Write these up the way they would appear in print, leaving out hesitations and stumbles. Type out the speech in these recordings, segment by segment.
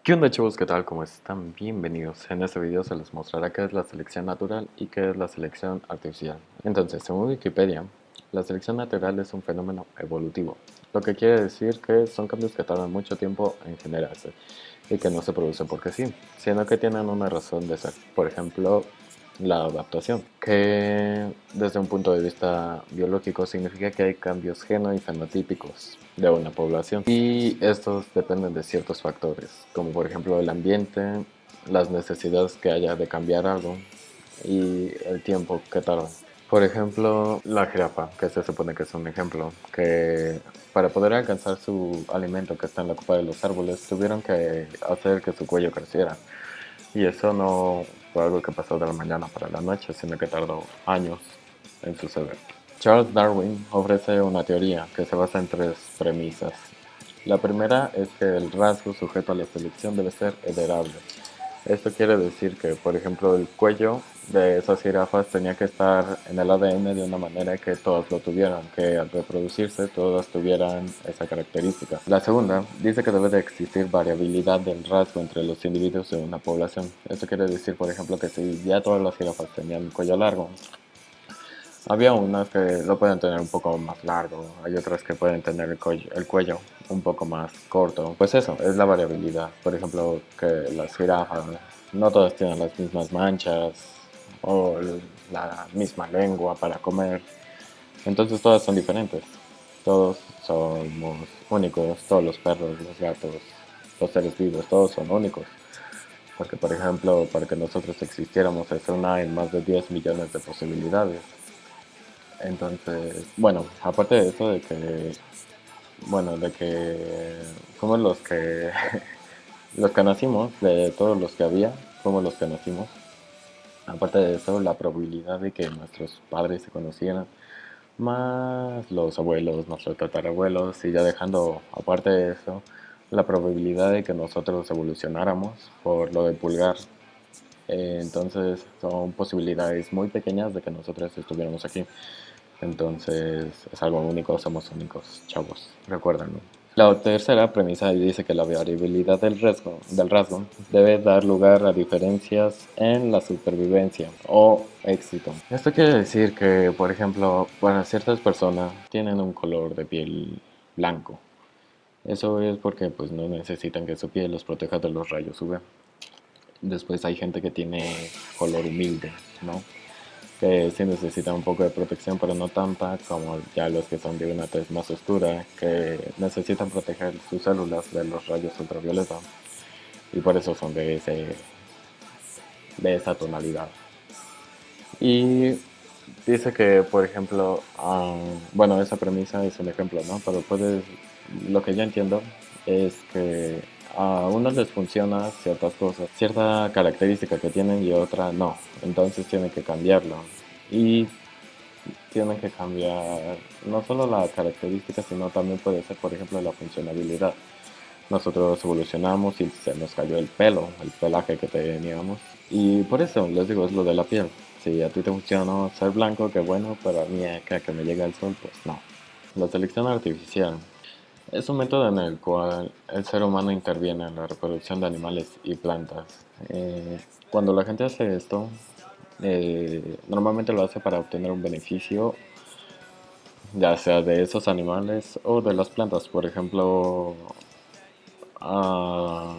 ¿Qué onda, chavos? ¿Qué tal? ¿Cómo están? Bienvenidos. En este video se les mostrará qué es la selección natural y qué es la selección artificial. Entonces, según Wikipedia, la selección natural es un fenómeno evolutivo, lo que quiere decir que son cambios que tardan mucho tiempo en generarse y que no se producen porque sí, sino que tienen una razón de ser. Por ejemplo, la adaptación, que desde un punto de vista biológico significa que hay cambios geno y fenotípicos de una población y estos dependen de ciertos factores, como por ejemplo el ambiente, las necesidades que haya de cambiar algo y el tiempo que tarda. Por ejemplo, la jirafa, que se supone que es un ejemplo, que para poder alcanzar su alimento que está en la copa de los árboles, tuvieron que hacer que su cuello creciera. Y eso no fue algo que pasó de la mañana para la noche, sino que tardó años en suceder. Charles Darwin ofrece una teoría que se basa en tres premisas. La primera es que el rasgo sujeto a la selección debe ser heredable. Esto quiere decir que, por ejemplo, el cuello de esas jirafas tenía que estar en el ADN de una manera que todas lo tuvieran, que al reproducirse todas tuvieran esa característica. La segunda dice que debe de existir variabilidad del rasgo entre los individuos de una población. Esto quiere decir, por ejemplo, que si ya todas las jirafas tenían cuello largo, había unas que lo pueden tener un poco más largo, hay otras que pueden tener el cuello un poco más corto. Pues eso, es la variabilidad. Por ejemplo, que las jirafas no todas tienen las mismas manchas o la misma lengua para comer. Entonces todas son diferentes. Todos somos únicos, todos los perros, los gatos, los seres vivos, todos son únicos. Porque, por ejemplo, para que nosotros existiéramos, eso no hay más de 10 millones de posibilidades. Entonces, bueno, aparte de eso de que fuimos los que los que nacimos, de todos los que había, fuimos los que nacimos. Aparte de eso, la probabilidad de que nuestros padres se conocieran, más los abuelos, nuestros tatarabuelos, y ya dejando aparte de eso, la probabilidad de que nosotros evolucionáramos por lo del pulgar. Entonces, son posibilidades muy pequeñas de que nosotros estuviéramos aquí. Entonces es algo único, somos únicos, chavos, recuérdenlo. La tercera premisa dice que la variabilidad del rasgo debe dar lugar a diferencias en la supervivencia o éxito. Esto quiere decir que, por ejemplo, para ciertas personas tienen un color de piel blanco. Eso es porque pues no necesitan que su piel los proteja de los rayos UV. Después hay gente que tiene color humilde, ¿no? Que sí necesitan un poco de protección, pero no tanta como ya los que son de una tez más oscura, que necesitan proteger sus células de los rayos ultravioleta y por eso son de esa tonalidad. Y dice que, por ejemplo, bueno, esa premisa es un ejemplo, ¿no? Pero lo que yo entiendo es que a unos les funciona ciertas cosas, cierta característica que tienen y otra no. Entonces tienen que cambiarlo. Y tienen que cambiar no solo la característica, sino también puede ser, por ejemplo, la funcionalidad. Nosotros evolucionamos y se nos cayó el pelo, el pelaje que teníamos. Y por eso les digo, es lo de la piel. Si a ti te funciona ser blanco, qué bueno, pero a mí acá que me llega el sol, pues no. La selección artificial es un método en el cual el ser humano interviene en la reproducción de animales y plantas. Cuando la gente hace esto, normalmente lo hace para obtener un beneficio, ya sea de esos animales o de las plantas. Por ejemplo, ah,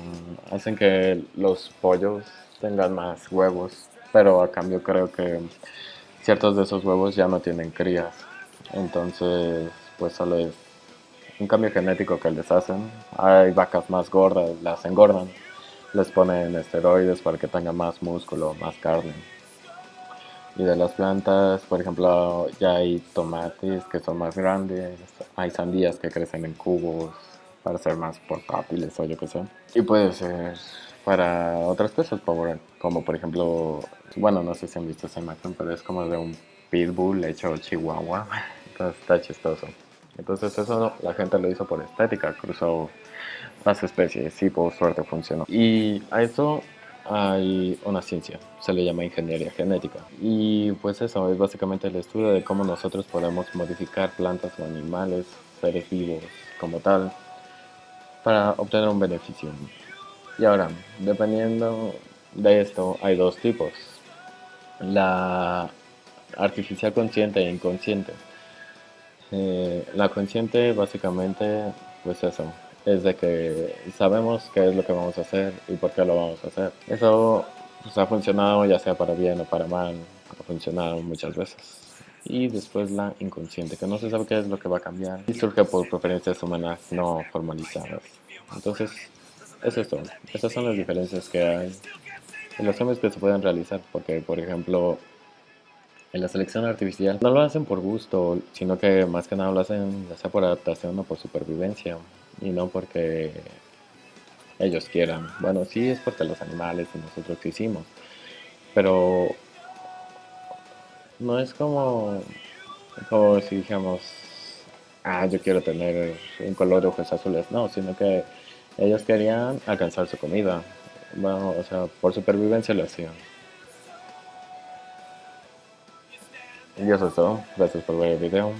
hacen que los pollos tengan más huevos, pero a cambio creo que ciertos de esos huevos ya no tienen crías. Entonces, pues solo es un cambio genético que les hacen. Hay vacas más gordas, las engordan, les ponen esteroides para que tengan más músculo, más carne. Y de las plantas, por ejemplo, ya hay tomates que son más grandes, hay sandías que crecen en cubos para ser más portátiles o yo qué sé. Y puede ser para otras cosas, como por ejemplo, bueno, no sé si han visto esa imagen, pero es como de un pitbull hecho chihuahua. Entonces está chistoso. Entonces eso la gente lo hizo por estética, cruzó las especies y por suerte funcionó. Y a eso hay una ciencia, se le llama ingeniería genética. Y pues eso es básicamente el estudio de cómo nosotros podemos modificar plantas o animales, seres vivos como tal, para obtener un beneficio. Y ahora, dependiendo de esto, hay dos tipos. La artificial consciente e inconsciente. La consciente básicamente, pues eso, es de que sabemos qué es lo que vamos a hacer y por qué lo vamos a hacer. Eso pues, ha funcionado ya sea para bien o para mal, ha funcionado muchas veces. Y después la inconsciente, que no se sabe qué es lo que va a cambiar y surge por preferencias humanas no formalizadas. Entonces, eso es todo. Esas son las diferencias que hay y los cambios que se pueden realizar, porque por ejemplo, en la selección artificial no lo hacen por gusto, sino que más que nada lo hacen ya sea por adaptación o por supervivencia, y no porque ellos quieran. Bueno, sí es porque los animales y nosotros quisimos, pero no es como si dijéramos, yo quiero tener un color de ojos azules, no, sino que ellos querían alcanzar su comida. Bueno, o sea, por supervivencia lo hacían. Y eso es todo. Gracias por ver el video.